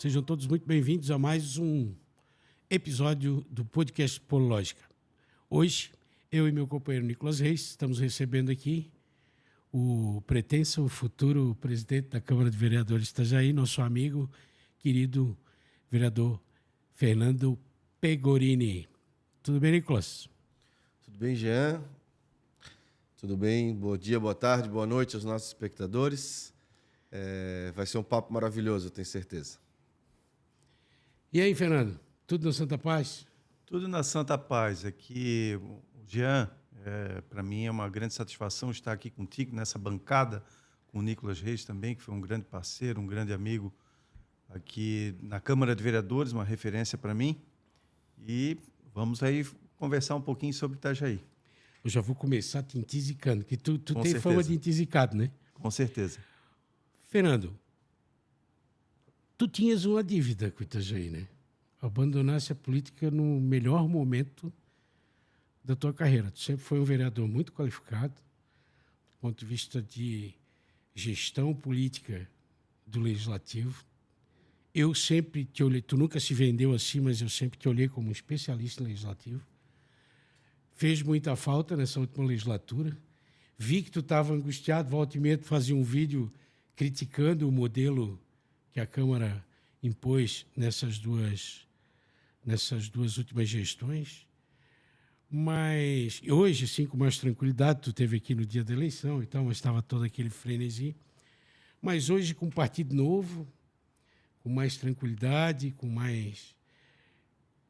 Sejam todos muito bem-vindos a mais um episódio do podcast Polológica. Hoje, eu e meu companheiro Nicolas Reis estamos recebendo aqui o pretenso futuro presidente da Câmara de Vereadores de Itajaí, nosso amigo, querido vereador Fernando Pegorini. Tudo bem, Nicolas? Tudo bem, Jean? Tudo bem? Bom dia, boa tarde, boa noite aos nossos espectadores. Vai ser um papo maravilhoso, eu tenho certeza. E aí, Fernando? Tudo na Santa Paz? Tudo na Santa Paz. Aqui, Jean, para mim é uma grande satisfação estar aqui contigo nessa bancada, com o Nicolas Reis também, que foi um grande parceiro, um grande amigo aqui na Câmara de Vereadores, uma referência para mim. E vamos aí conversar um pouquinho sobre Itajaí. Eu já vou começar te intizicando, que tu tem certeza. fama de intizicado, né? Com certeza. Fernando, tu tinhas uma dívida com o Itajaí, né? Abandonasse a política no melhor momento da tua carreira. Tu sempre foi um vereador muito qualificado, do ponto de vista de gestão política do Legislativo. Eu sempre te olhei, tu nunca se vendeu assim, mas eu sempre te olhei como um especialista em Legislativo. Fez muita falta nessa última legislatura. Vi que tu estava angustiado, volta e meia tu fazia um vídeo criticando o modelo que a Câmara impôs nessas duas últimas gestões. Mas hoje, sim, com mais tranquilidade, tu esteve aqui no dia da eleição e tal, mas estava todo aquele frenesi. Mas hoje, com um partido novo, com mais tranquilidade, com mais...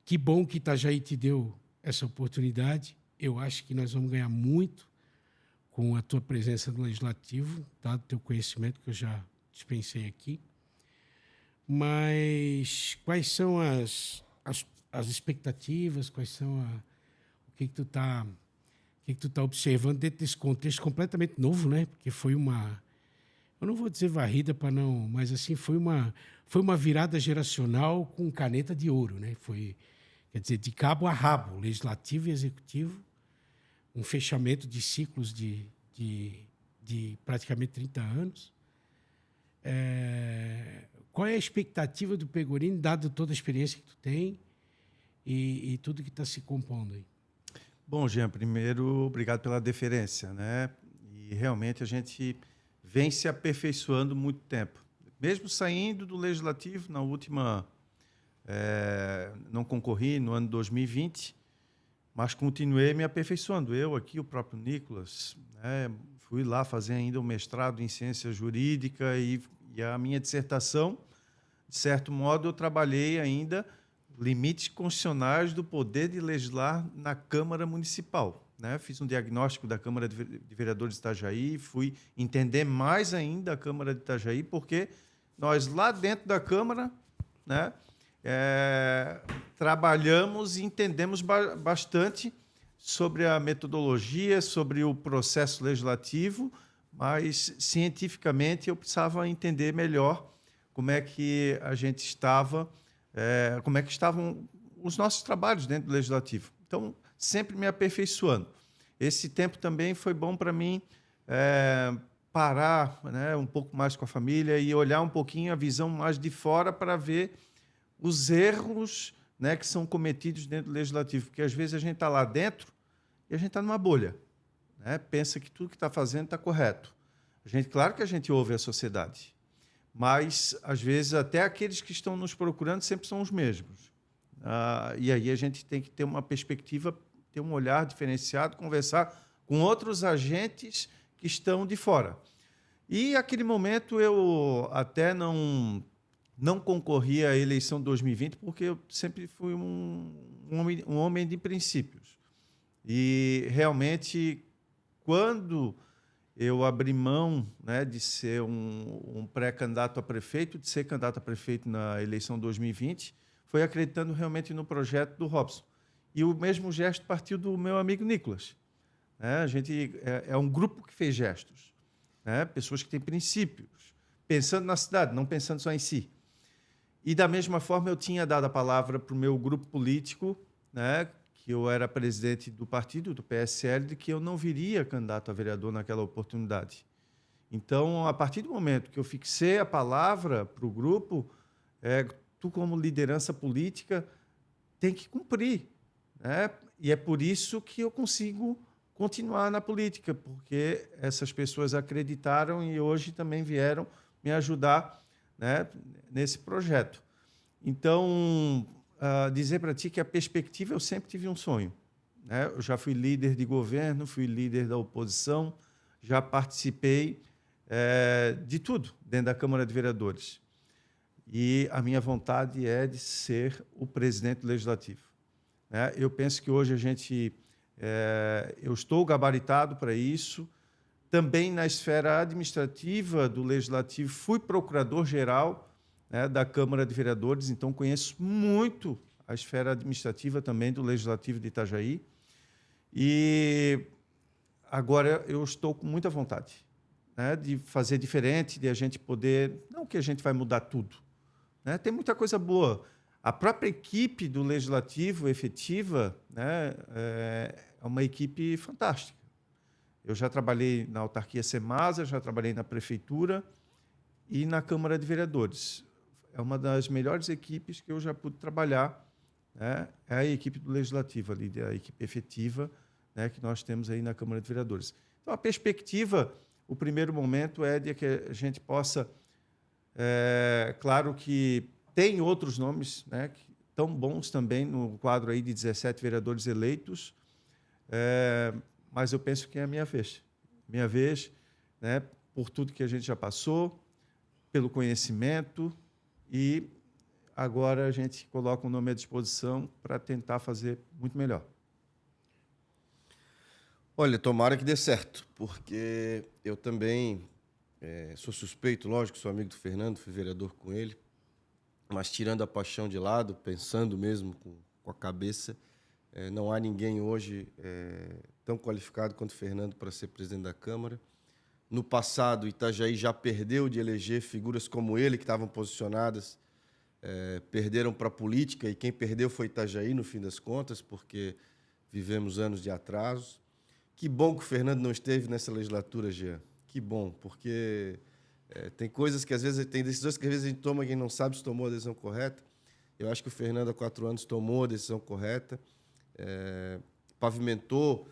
Que bom que Itajaí te deu essa oportunidade. Eu acho que nós vamos ganhar muito com a tua presença no Legislativo, dado o teu conhecimento que eu já dispensei aqui. Mas quais são as expectativas, quais são o que tu tá observando dentro desse contexto completamente novo, né? Porque foi uma, eu não vou dizer varrida para não, mas assim foi uma virada geracional com caneta de ouro, né? Foi, quer dizer, de cabo a rabo, legislativo e executivo, um fechamento de ciclos de praticamente 30 anos. Qual é a expectativa do Pegorini, dado toda a experiência que tu tem e tudo que está se compondo aí? Bom, Jean, primeiro, obrigado pela deferência, né? E realmente a gente vem se aperfeiçoando muito tempo. Mesmo saindo do Legislativo, na última... não concorri no ano 2020, mas continuei me aperfeiçoando. Eu aqui, o próprio Nicolas, né? Fui lá fazer ainda um mestrado em ciência jurídica e a minha dissertação, de certo modo, eu trabalhei ainda limites constitucionais do poder de legislar na Câmara Municipal, né? Fiz um diagnóstico da Câmara de Vereadores de Itajaí, fui entender mais ainda a Câmara de Itajaí, porque nós lá dentro da Câmara, né, trabalhamos e entendemos bastante sobre a metodologia, sobre o processo legislativo, mas cientificamente eu precisava entender melhor como é que a gente estava, como é que estavam os nossos trabalhos dentro do Legislativo. Então, sempre me aperfeiçoando. Esse tempo também foi bom para mim parar, né, um pouco mais com a família e olhar um pouquinho a visão mais de fora para ver os erros, né, que são cometidos dentro do Legislativo, porque às vezes a gente está lá dentro e a gente está numa bolha, né? Pensa que tudo que está fazendo está correto. Claro que a gente ouve a sociedade, mas às vezes até aqueles que estão nos procurando sempre são os mesmos. E aí a gente tem que ter uma perspectiva, ter um olhar diferenciado, conversar com outros agentes que estão de fora. E naquele momento eu até não concorri à eleição de 2020 porque eu sempre fui um homem de princípios. E, realmente, quando eu abri mão, né, de ser um pré-candidato a prefeito, de ser candidato a prefeito na eleição de 2020, foi acreditando realmente no projeto do Robson. E o mesmo gesto partiu do meu amigo Nicolas. A gente é um grupo que fez gestos, né? Pessoas que têm princípios, pensando na cidade, não pensando só em si. E, da mesma forma, eu tinha dado a palavra para o meu grupo político, né, que eu era presidente do partido, do PSL, de que eu não viria candidato a vereador naquela oportunidade. Então, a partir do momento que eu fixei a palavra para o grupo, tu como liderança política tem que cumprir, né? E é por isso que eu consigo continuar na política, porque essas pessoas acreditaram e hoje também vieram me ajudar, né, nesse projeto. Então, dizer para ti que a perspectiva, eu sempre tive um sonho, né? Eu já fui líder de governo, fui líder da oposição, já participei de tudo dentro da Câmara de Vereadores. E a minha vontade é de ser o presidente do Legislativo, né? Eu penso que hoje eu estou gabaritado para isso. Também na esfera administrativa do Legislativo, fui procurador-geral, né, da Câmara de Vereadores, então conheço muito a esfera administrativa também do Legislativo de Itajaí. E agora eu estou com muita vontade, né, de fazer diferente, de a gente poder... Não que a gente vai mudar tudo, né? Tem muita coisa boa. A própria equipe do Legislativo efetiva, né, é uma equipe fantástica. Eu já trabalhei na autarquia Semasa, já trabalhei na prefeitura e na Câmara de Vereadores. É uma das melhores equipes que eu já pude trabalhar, né? É a equipe do Legislativo, ali, a equipe efetiva, né, que nós temos aí na Câmara de Vereadores. Então, a perspectiva, o primeiro momento é de que a gente possa... claro que tem outros nomes, né, tão bons também no quadro aí de 17 vereadores eleitos, mas eu penso que é a minha vez. Minha vez, né, por tudo que a gente já passou, pelo conhecimento, e agora a gente coloca o nome à disposição para tentar fazer muito melhor. Olha, tomara que dê certo, porque eu também sou suspeito, lógico, sou amigo do Fernando, fui vereador com ele, mas tirando a paixão de lado, pensando mesmo com a cabeça, não há ninguém hoje tão qualificado quanto o Fernando para ser presidente da Câmara. No passado, Itajaí já perdeu de eleger figuras como ele, que estavam posicionadas, perderam para a política, e quem perdeu foi Itajaí, no fim das contas, porque vivemos anos de atraso. Que bom que o Fernando não esteve nessa legislatura, Jean. Que bom, porque tem coisas que às vezes, tem decisões que às vezes a gente toma e quem não sabe se tomou a decisão correta. Eu acho que o Fernando, há 4 anos, tomou a decisão correta, pavimentou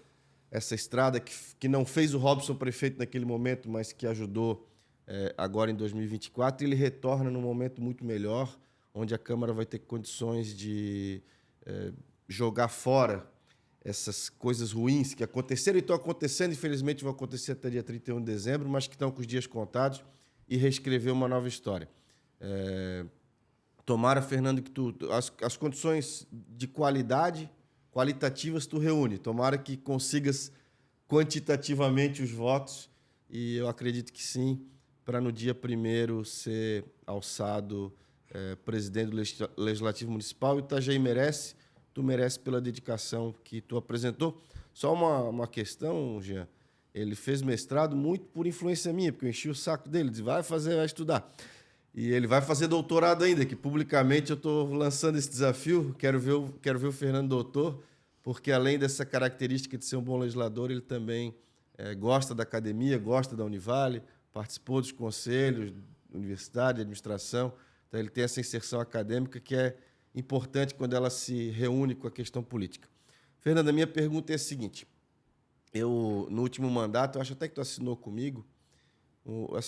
essa estrada que não fez o Robson prefeito naquele momento, mas que ajudou agora em 2024. E ele retorna num momento muito melhor, onde a Câmara vai ter condições de jogar fora essas coisas ruins que aconteceram e estão acontecendo, infelizmente vão acontecer até dia 31 de dezembro, mas que estão com os dias contados, e reescrever uma nova história. Tomara, Fernando, que as condições de qualitativas tu reúne. Tomara que consigas quantitativamente os votos, e eu acredito que sim, para no dia 1º ser alçado presidente do Legislativo Municipal. O Itajaí merece, tu merece pela dedicação que tu apresentou. Só uma questão, Jean, ele fez mestrado muito por influência minha, porque eu enchi o saco dele, disse, vai estudar. E ele vai fazer doutorado ainda, que publicamente eu estou lançando esse desafio, quero ver o Fernando doutor, porque além dessa característica de ser um bom legislador, ele também gosta da academia, gosta da Univale, participou dos conselhos, universidade, administração, então ele tem essa inserção acadêmica que é importante quando ela se reúne com a questão política. Fernando, a minha pergunta é a seguinte, no último mandato, eu acho até que tu assinou comigo,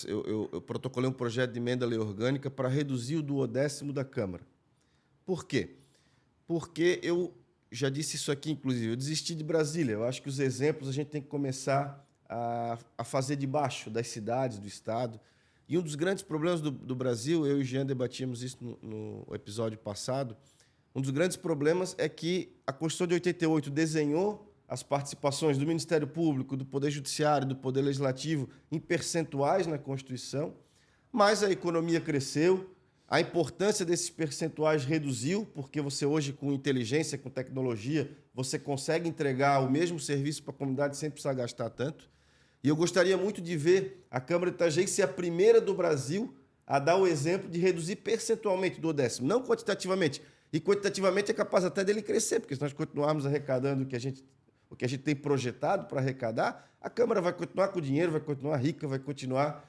eu protocolei um projeto de emenda à lei orgânica para reduzir o duodécimo da Câmara. Por quê? Porque eu já disse isso aqui, inclusive, eu desisti de Brasília. Eu acho que os exemplos a gente tem que começar a fazer debaixo das cidades, do Estado. E um dos grandes problemas do Brasil, eu e o Jean debatíamos isso no episódio passado, um dos grandes problemas é que a Constituição de 88 desenhou as participações do Ministério Público, do Poder Judiciário, do Poder Legislativo em percentuais na Constituição, mas a economia cresceu, a importância desses percentuais reduziu, porque você hoje, com inteligência, com tecnologia, você consegue entregar o mesmo serviço para a comunidade sem precisar gastar tanto. E eu gostaria muito de ver a Câmara de Itajaí ser a primeira do Brasil a dar o exemplo de reduzir percentualmente o duodécimo, não quantitativamente. E quantitativamente é capaz até dele crescer, porque se nós continuarmos arrecadando o que a gente tem projetado para arrecadar, a Câmara vai continuar com dinheiro, vai continuar rica, vai continuar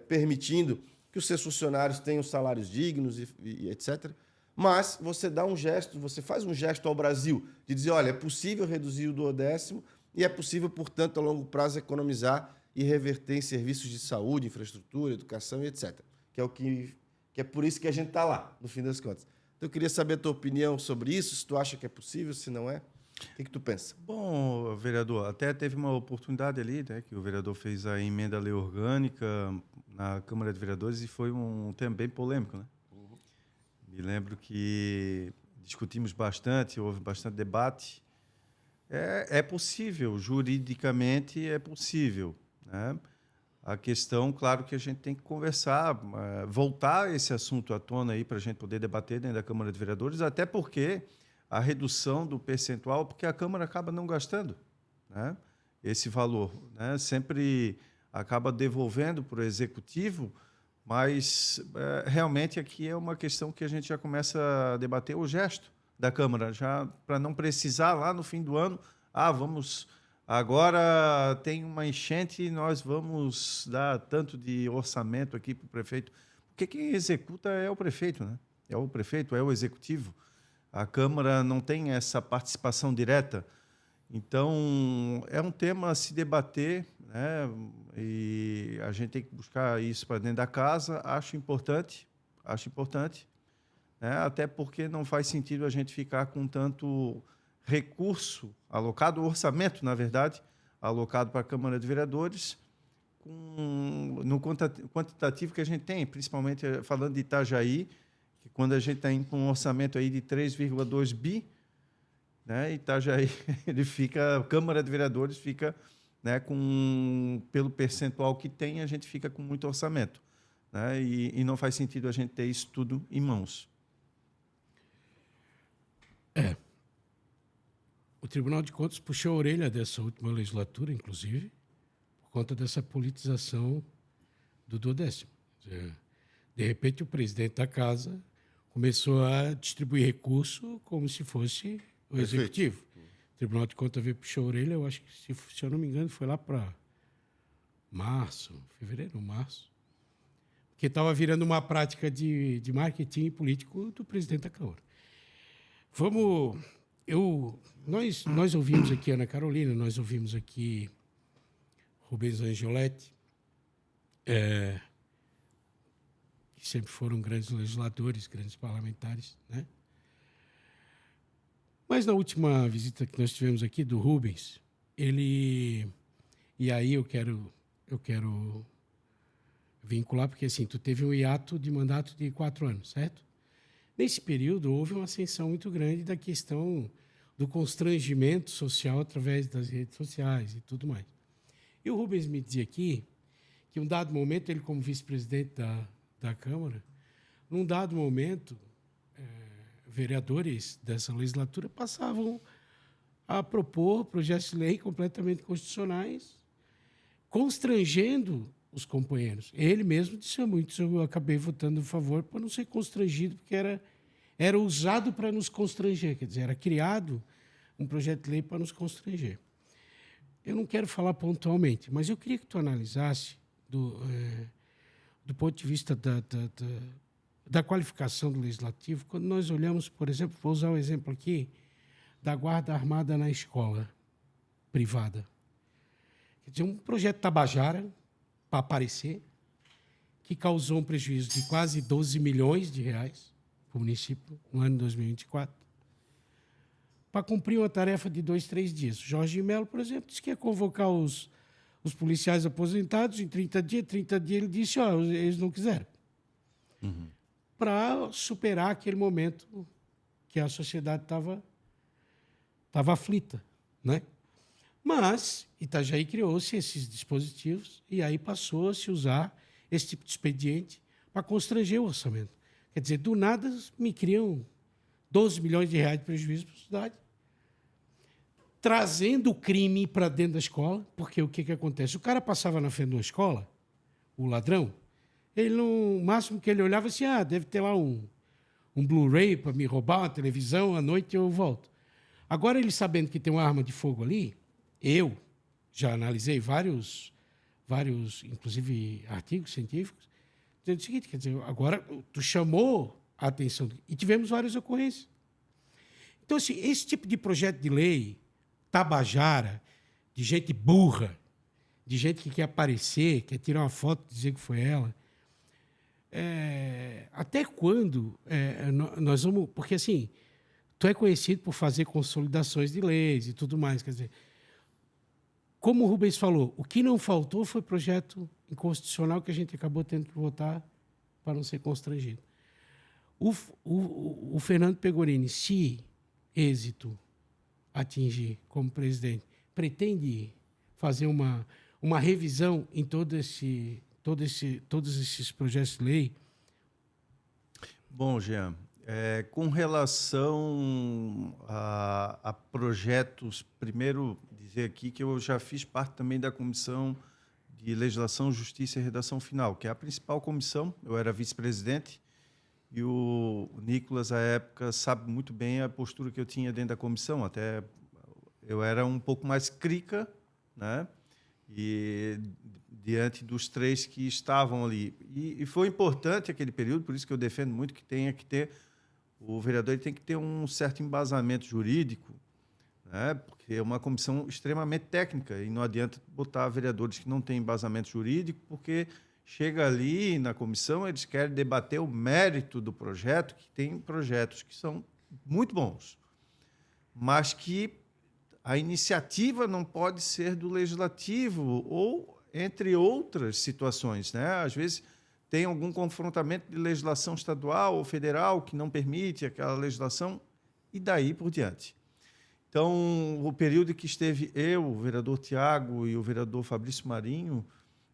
permitindo que os seus funcionários tenham salários dignos e etc. Mas você dá um gesto, você faz um gesto ao Brasil de dizer, olha, é possível reduzir o duodécimo e é possível, portanto, a longo prazo economizar e reverter em serviços de saúde, infraestrutura, educação e etc. Que é por isso que a gente está lá, no fim das contas. Então, eu queria saber a tua opinião sobre isso, se tu acha que é possível, se não é. O que tu pensa? Bom, vereador, até teve uma oportunidade ali, né, que o vereador fez a emenda à lei orgânica na Câmara de Vereadores e foi um tema bem polêmico, né? Me lembro que discutimos bastante, houve bastante debate. É possível, juridicamente é possível, né? A questão, claro, que a gente tem que conversar, voltar esse assunto à tona aí para a gente poder debater dentro da Câmara de Vereadores, até porque a redução do percentual, porque a Câmara acaba não gastando, né, esse valor, né, sempre acaba devolvendo para o Executivo, mas realmente aqui é uma questão que a gente já começa a debater o gesto da Câmara, já para não precisar lá no fim do ano, agora tem uma enchente e nós vamos dar tanto de orçamento aqui para o prefeito, porque quem executa é o prefeito, né? É o prefeito, é o Executivo. A Câmara não tem essa participação direta. Então, é um tema a se debater, né? E a gente tem que buscar isso para dentro da casa. Acho importante, né? Até porque não faz sentido a gente ficar com tanto recurso alocado, orçamento, na verdade, alocado para a Câmara de Vereadores, no quantitativo que a gente tem, principalmente falando de Itajaí, que quando a gente está com um orçamento aí de 3,2 bi, né, Itajaí, a Câmara de Vereadores fica, né, pelo percentual que tem, a gente fica com muito orçamento, né, e não faz sentido a gente ter isso tudo em mãos. O Tribunal de Contas puxou a orelha dessa última legislatura, inclusive, por conta dessa politização do duodécimo. De repente, o presidente da casa começou a distribuir recurso como se fosse o Executivo. O Tribunal de Contas veio puxar a orelha, eu acho que, se eu não me engano, foi lá para fevereiro, março, porque estava virando uma prática de marketing político do presidente da Câmara. Nós ouvimos aqui Ana Carolina, nós ouvimos aqui Rubens Angioletti, que sempre foram grandes legisladores, grandes parlamentares, né? Mas na última visita que nós tivemos aqui do Rubens, e aí eu quero vincular, porque assim, tu teve um hiato de mandato de 4 anos, certo? Nesse período, houve uma ascensão muito grande da questão do constrangimento social através das redes sociais e tudo mais. E o Rubens me dizia aqui que, em um dado momento, ele como vice-presidente da Câmara, num dado momento, vereadores dessa legislatura passavam a propor projetos de lei completamente constitucionais, constrangendo os companheiros. Ele mesmo disse muito, eu acabei votando a favor para não ser constrangido, porque era usado para nos constranger, quer dizer, era criado um projeto de lei para nos constranger. Eu não quero falar pontualmente, mas eu queria que tu analisasse do ponto de vista da qualificação do legislativo, quando nós olhamos, por exemplo, vou usar o exemplo aqui da Guarda Armada na escola privada. Quer dizer, um projeto tabajara para aparecer, que causou um prejuízo de quase 12 milhões de reais para o município no ano de 2024, para cumprir uma tarefa de 2, 3 dias. O Jorge Melo, por exemplo, disse que ia convocar os policiais aposentados em 30 dias. 30 dias ele disse, eles não quiseram. Para superar aquele momento que a sociedade estava aflita, né? Mas Itajaí criou-se esses dispositivos e aí passou a se usar esse tipo de expediente para constranger o orçamento. Quer dizer, do nada me criam 12 milhões de reais de prejuízo para a cidade, trazendo o crime para dentro da escola, porque o que acontece? O cara passava na frente de uma escola, o ladrão, o máximo que ele olhava assim, deve ter lá um Blu-ray para me roubar, uma televisão, à noite eu volto. Agora, ele sabendo que tem uma arma de fogo ali, eu já analisei vários, inclusive, artigos científicos, dizendo o seguinte, quer dizer, agora tu chamou a atenção e tivemos várias ocorrências. Então, assim, esse tipo de projeto de lei, tabajara, de gente burra, de gente que quer aparecer, quer tirar uma foto e dizer que foi ela, até quando nós vamos... Porque, assim, tu é conhecido por fazer consolidações de leis e tudo mais, quer dizer... Como o Rubens falou, o que não faltou foi projeto inconstitucional que a gente acabou tendo que votar para não ser constrangido. O Fernando Pegorini, se êxito atingir como presidente, pretende fazer uma revisão em todos esses projetos de lei? Bom, Jean, com relação a projetos, primeiro dizer aqui que eu já fiz parte também da Comissão de Legislação, Justiça e Redação Final, que é a principal comissão. Eu era vice-presidente e o Nicolas, à época, sabe muito bem a postura que eu tinha dentro da comissão. Até eu era um pouco mais crica, né? E diante dos 3 que estavam ali. E foi importante aquele período, por isso que eu defendo muito que tenha que ter... O vereador ele tem que ter um certo embasamento jurídico, né? Porque é uma comissão extremamente técnica e não adianta botar vereadores que não têm embasamento jurídico, porque chega ali na comissão, eles querem debater o mérito do projeto, que tem projetos que são muito bons, mas que a iniciativa não pode ser do legislativo ou entre outras situações, né? Às vezes tem algum confrontamento de legislação estadual ou federal que não permite aquela legislação e daí por diante. Então, o período que esteve eu, o vereador Tiago e o vereador Fabrício Marinho,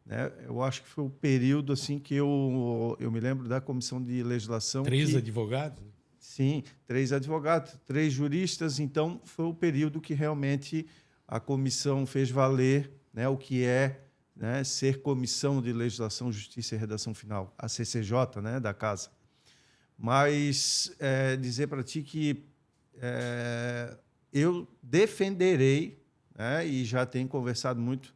né, eu acho que foi o período assim que eu me lembro da Comissão de Legislação. 3 advogados? Sim, 3 advogados, 3 juristas. Então, foi o período que realmente a comissão fez valer, né, o que é, né, ser Comissão de Legislação, Justiça e Redação Final, a CCJ, né, da Casa. Mas dizer para ti que eu defenderei, né, e já tenho conversado muito,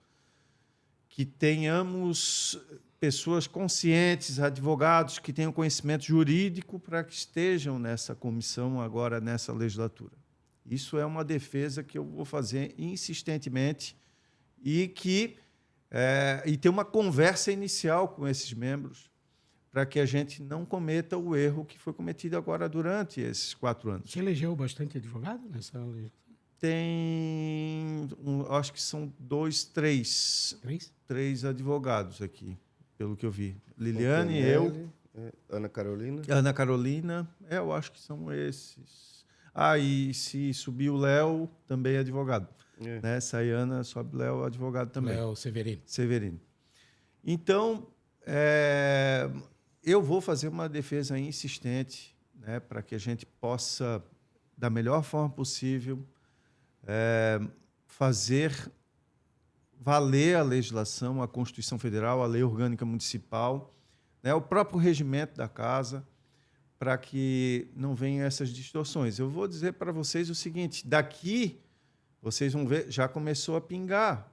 que tenhamos pessoas conscientes, advogados que tenham conhecimento jurídico para que estejam nessa comissão agora, nessa legislatura. Isso é uma defesa que eu vou fazer insistentemente e ter uma conversa inicial com esses membros para que a gente não cometa o erro que foi cometido agora durante esses 4 anos. Você elegeu bastante advogado nessa legislatura? Acho que são 2, 3. 3? 3 advogados aqui, pelo que eu vi. Liliane, eu... Ana Carolina. Ana Carolina, eu acho que são esses. E se subir o Léo, também é advogado. Né? Sayana, sobe o Léo, advogado também. Léo Severino. Severino. Então, eu vou fazer uma defesa insistente, né, para que a gente possa, da melhor forma possível, fazer valer a legislação, a Constituição Federal, a Lei Orgânica Municipal, né, o próprio regimento da Casa, para que não venham essas distorções. Eu vou dizer para vocês o seguinte, daqui vocês vão ver, já começou a pingar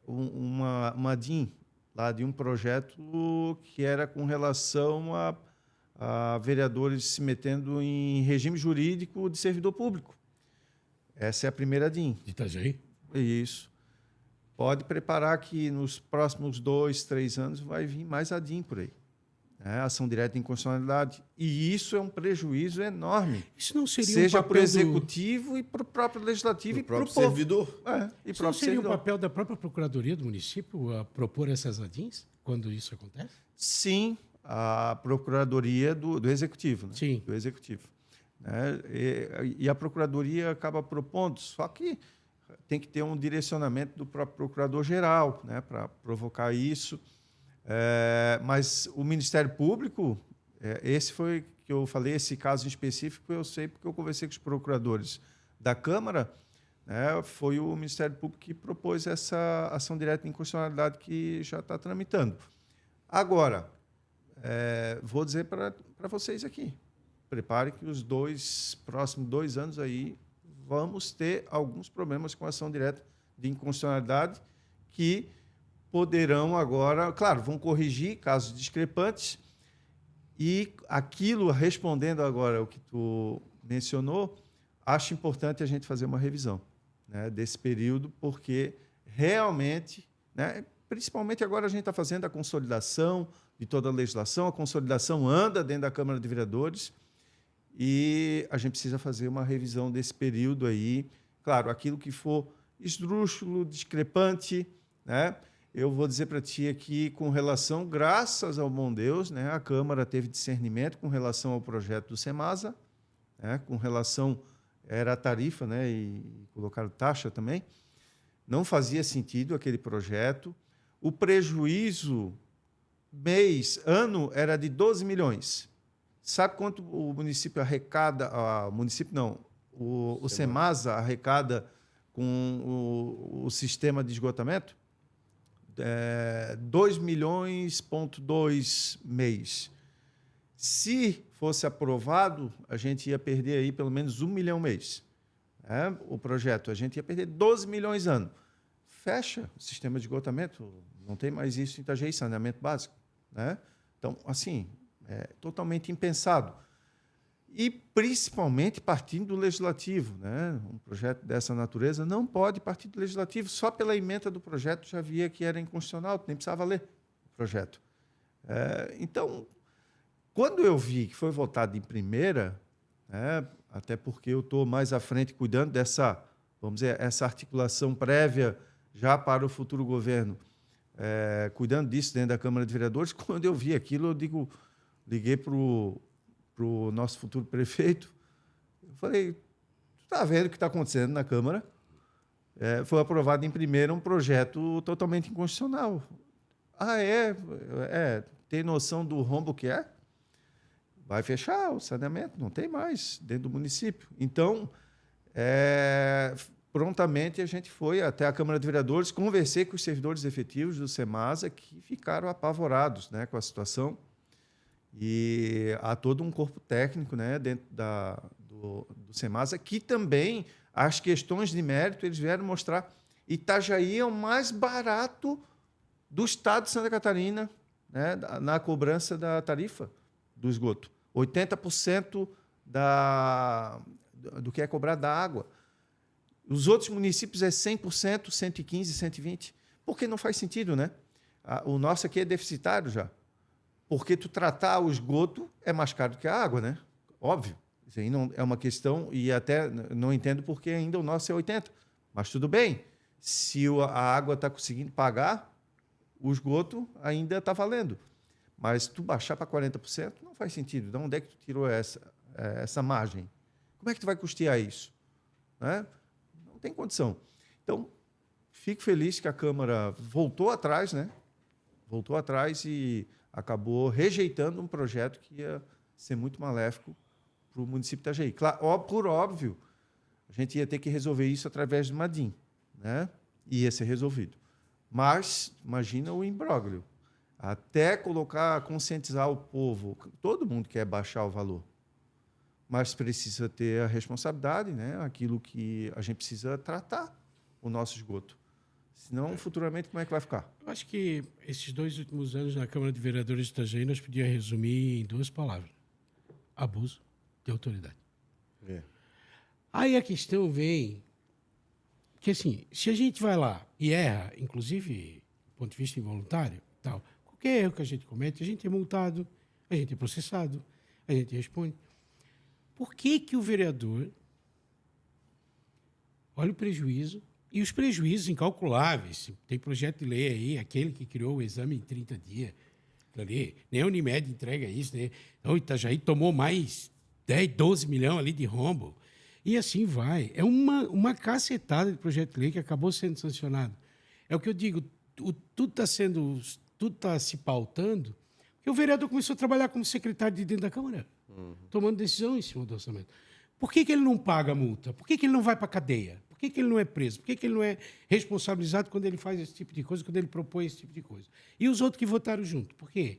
uma DIN, lá de um projeto que era com relação a vereadores se metendo em regime jurídico de servidor público. Essa é a primeira DIN. De Itajaí? Isso. Pode preparar que nos próximos 2, 3 anos vai vir mais a DIN por aí. Ação direta de inconstitucionalidade. E isso é um prejuízo enorme. Isso não seria seja um para o executivo e para o próprio legislativo e para o próprio servidor. Isso não seria um papel da própria Procuradoria do município a propor essas ADINs quando isso acontece? Sim, a Procuradoria do Executivo. Né? Sim. Do Executivo. Né? E a Procuradoria acaba propondo, só que tem que ter um direcionamento do próprio Procurador-Geral, né, para provocar isso. Mas o Ministério Público, esse foi que eu falei, esse caso em específico, eu sei porque eu conversei com os procuradores da Câmara, né, foi o Ministério Público que propôs essa ação direta de inconstitucionalidade que já está tramitando. Agora, vou dizer para vocês aqui, prepare que os próximos 2 anos aí vamos ter alguns problemas com a ação direta de inconstitucionalidade que poderão agora, claro, vão corrigir casos discrepantes, E aquilo, respondendo agora o que tu mencionou, acho importante a gente fazer uma revisão, né, desse período, porque realmente, né, principalmente agora a gente está fazendo a consolidação de toda a legislação, a consolidação anda dentro da Câmara de Vereadores e a gente precisa fazer uma revisão desse período aí. Claro, aquilo que for esdrúxulo, discrepante, né? Eu vou dizer para ti aqui, com relação, graças ao bom Deus, né, a Câmara teve discernimento com relação ao projeto do SEMASA, né, com relação, era a tarifa, né, e colocaram taxa também. Não fazia sentido aquele projeto. O prejuízo ano era de 12 milhões. Sabe quanto o município arrecada? O município não, o SEMASA arrecada com o sistema de esgotamento? 2 milhões,2 mês. Se fosse aprovado, a gente ia perder aí pelo menos 1 milhão mês. O projeto, a gente ia perder 12 milhões ano. Fecha o sistema de esgotamento, não tem mais isso em Itajaí, saneamento básico, né? Então, assim, é totalmente impensado. E, principalmente, partindo do legislativo, né? Um projeto dessa natureza não pode partir do legislativo. Só pela ementa do projeto já via que era inconstitucional, nem precisava ler o projeto. Então, quando eu vi que foi votado em primeira, né, até porque eu estou mais à frente cuidando dessa, vamos dizer, essa articulação prévia já para o futuro governo, cuidando disso dentro da Câmara de Vereadores, quando eu vi aquilo, liguei para o nosso futuro prefeito, eu falei, tu está vendo o que está acontecendo na Câmara? Foi aprovado em primeira um projeto totalmente inconstitucional. Tem noção do rombo que é? Vai fechar o saneamento, não tem mais dentro do município. Então, prontamente a gente foi até a Câmara de Vereadores, conversei com os servidores efetivos do SEMASA, que ficaram apavorados, né, com a situação. E há todo um corpo técnico, né, dentro do SEMASA, que também as questões de mérito eles vieram mostrar. Itajaí é o mais barato do estado de Santa Catarina, né, na cobrança da tarifa do esgoto. 80% do que é cobrado da água. Os outros municípios é 100%, 115%, 120%. Porque não faz sentido, né? O nosso aqui é deficitário já. Porque tu tratar o esgoto é mais caro do que a água, né? Óbvio. Isso aí não é uma questão, e até não entendo porque ainda o nosso é 80%. Mas tudo bem. Se a água está conseguindo pagar, o esgoto ainda está valendo. Mas tu baixar para 40% não faz sentido. De onde é que tu tirou essa margem? Como é que tu vai custear isso? Né? Não tem condição. Então, fico feliz que a Câmara voltou atrás, né? Voltou atrás e acabou rejeitando um projeto que ia ser muito maléfico para o município de Itajaí. Claro, por óbvio, a gente ia ter que resolver isso através de uma DIN, né? E ia ser resolvido. Mas, imagina o imbróglio. Até conscientizar o povo. Todo mundo quer baixar o valor. Mas precisa ter a responsabilidade, né? Aquilo que a gente precisa tratar, o nosso esgoto. Senão, futuramente, como é que vai ficar? Eu acho que esses 2 últimos anos na Câmara de Vereadores de Itajaí nós podíamos resumir em 2 palavras. Abuso de autoridade. Aí a questão vem que, assim, se a gente vai lá e erra, inclusive do ponto de vista involuntário, tal, qualquer erro que a gente comete, a gente é multado, a gente é processado, a gente responde. Por que o vereador olha o prejuízo e os prejuízos incalculáveis? Tem projeto de lei aí, aquele que criou o exame em 30 dias. Ali, nem a Unimed entrega isso, né? Então, Itajaí tomou mais 10, 12 milhões ali de rombo. E assim vai. É uma cacetada de projeto de lei que acabou sendo sancionado. É o que eu digo, tudo está se pautando, porque o vereador começou a trabalhar como secretário de dentro da Câmara, tomando decisão em cima do orçamento. Por que ele não paga a multa? Por que ele não vai para a cadeia? Por que ele não é preso? Por que ele não é responsabilizado quando ele faz esse tipo de coisa, quando ele propõe esse tipo de coisa? E os outros que votaram junto? Por quê?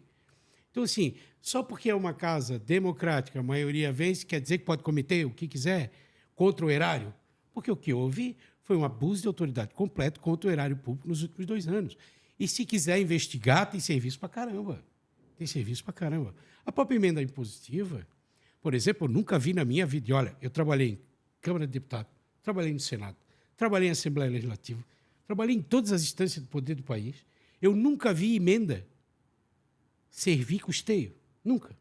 Então, assim, só porque é uma casa democrática, a maioria vence, quer dizer que pode cometer o que quiser contra o erário? Porque o que houve foi um abuso de autoridade completo contra o erário público nos últimos 2 anos. E se quiser investigar, tem serviço para caramba. Tem serviço pra caramba. A própria emenda impositiva, por exemplo, eu nunca vi na minha vida. E olha, eu trabalhei em Câmara de Deputados, trabalhei no Senado, trabalhei em Assembleia Legislativa, trabalhei em todas as instâncias do poder do país. Eu nunca vi emenda servir custeio. Nunca.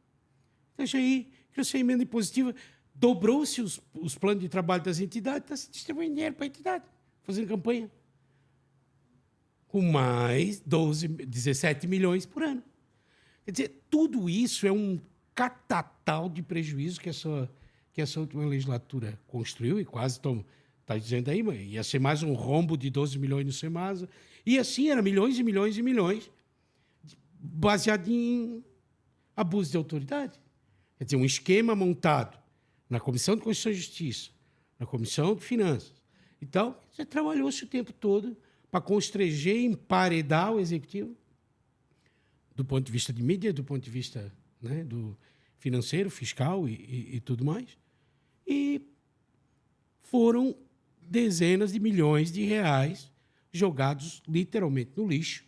Então, aí, criou-se a emenda impositiva, dobrou-se os planos de trabalho das entidades, está se distribuindo dinheiro para a entidade, fazendo campanha. Com mais 17 milhões por ano. Quer dizer, tudo isso é um catatal de prejuízo que essa última legislatura construiu, e quase está dizendo aí, mas ia ser mais um rombo de 12 milhões no Semasa. E assim, era milhões e milhões e milhões, baseado em abuso de autoridade. Quer dizer, um esquema montado na Comissão de Constituição e Justiça, na Comissão de Finanças e tal. Você trabalhou-se o tempo todo para constranger, emparedar o Executivo, do ponto de vista de mídia, do ponto de vista, né, do financeiro, fiscal e tudo mais. E foram dezenas de milhões de reais jogados literalmente no lixo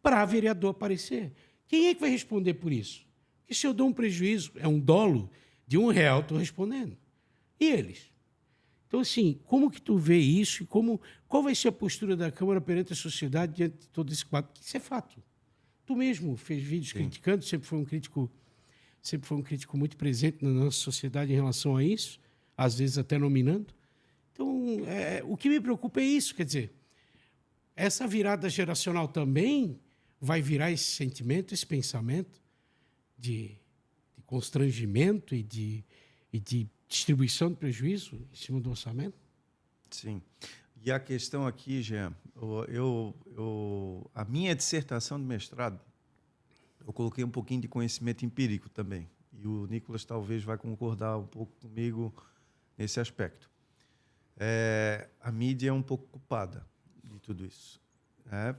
para vereador aparecer. Quem é que vai responder por isso? Porque se eu dou um prejuízo, é um dolo de R$1, estou respondendo. E eles? Então, assim, como que tu vê isso e qual vai ser a postura da Câmara perante a sociedade diante de todo esse quadro? Porque isso é fato. Tu mesmo fez vídeos criticando, sempre foi um crítico muito presente na nossa sociedade em relação a isso, às vezes até nominando. Então, o que me preocupa é isso, quer dizer, essa virada geracional também vai virar esse sentimento, esse pensamento de constrangimento e de distribuição de prejuízo em cima do orçamento? Sim. E a questão aqui, Jean, a minha dissertação de mestrado, eu coloquei um pouquinho de conhecimento empírico também. E o Nicolas talvez vai concordar um pouco comigo nesse aspecto. A mídia é um pouco culpada de tudo isso, né?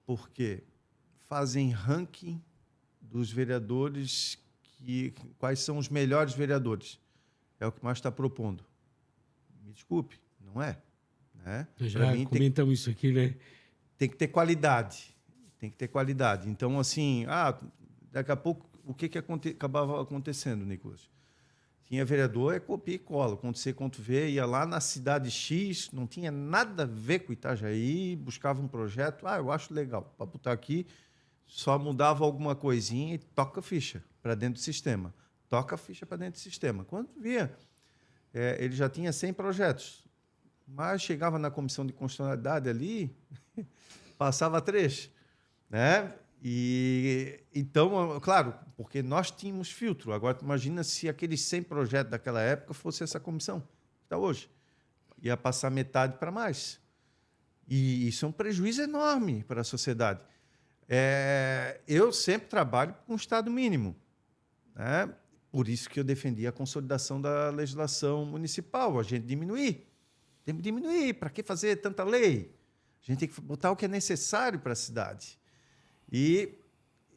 Porque fazem ranking dos vereadores, quais são os melhores vereadores. É o que mais está propondo. Me desculpe, não é. Né? Já comentamos isso aqui, né? Tem que ter qualidade. Tem que ter qualidade. Então, assim, daqui a pouco, o que acabava acontecendo, Nicolas? Tinha vereador, copia e cola. Quando você, quando vê, ia lá na cidade X, não tinha nada a ver com Itajaí, buscava um projeto, eu acho legal, para botar aqui, só mudava alguma coisinha e toca a ficha para dentro do sistema. Toca a ficha para dentro do sistema. Quando via, ele já tinha 100 projetos, mas chegava na comissão de constitucionalidade ali, passava 3, né? E então, claro, porque nós tínhamos filtro. Agora, imagina se aqueles 100 projetos daquela época fosse essa comissão que está hoje. Ia passar metade para mais. E isso é um prejuízo enorme para a sociedade. Eu sempre trabalho com o Estado mínimo, né? Por isso que eu defendi a consolidação da legislação municipal, a gente diminuir. Tem que diminuir, para que fazer tanta lei? A gente tem que botar o que é necessário para a cidade. E